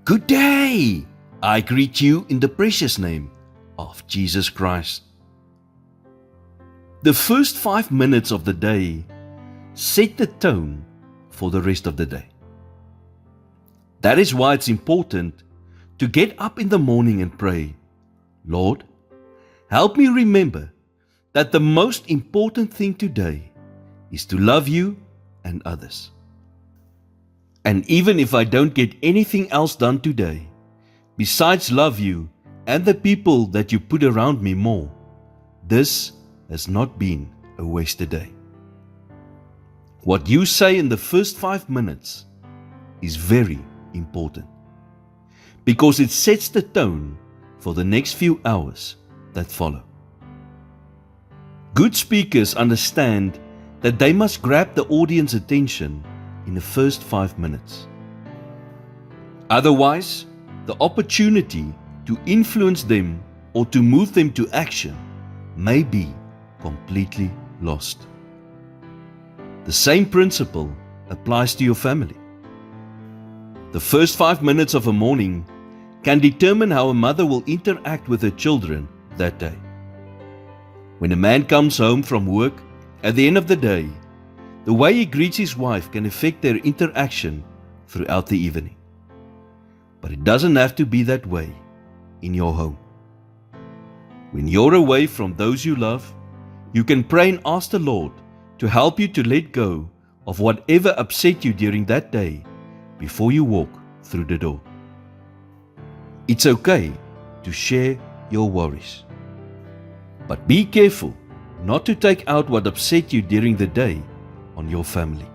Good day! I greet you in the precious name of Jesus Christ. The first 5 minutes of the day set the tone for the rest of the day. That is why it's important to get up in the morning and pray, Lord, help me remember that the most important thing today is to love you and others. And even if I don't get anything else done today, besides love you and the people that you put around me more, this has not been a wasted day. What you say in the first 5 minutes is very important, because it sets the tone for the next few hours that follow. Good speakers understand that they must grab the audience's attention in the first 5 minutes. Otherwise, the opportunity to influence them or to move them to action may be completely lost. The same principle applies to your family. The first 5 minutes of a morning can determine how a mother will interact with her children that day. When a man comes home from work at the end of the day, the way he greets his wife can affect their interaction throughout the evening. But it doesn't have to be that way in your home. When you're away from those you love, you can pray and ask the Lord to help you to let go of whatever upset you during that day before you walk through the door. It's okay to share your worries, but be careful not to take out what upset you during the day on your family.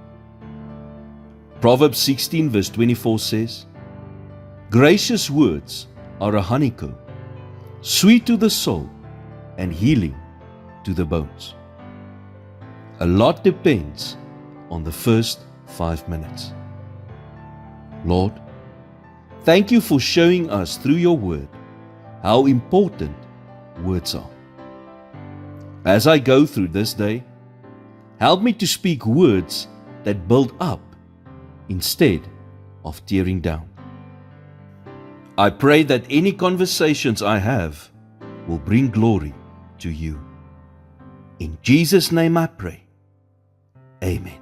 Proverbs 16 verse 24 says, "Gracious words are a honeycomb, sweet to the soul and healing to the bones." A lot depends on the first 5 minutes. Lord, thank you for showing us through your word how important words are. As I go through this day, help me to speak words that build up instead of tearing down. I pray that any conversations I have will bring glory to you. In Jesus' name I pray. Amen.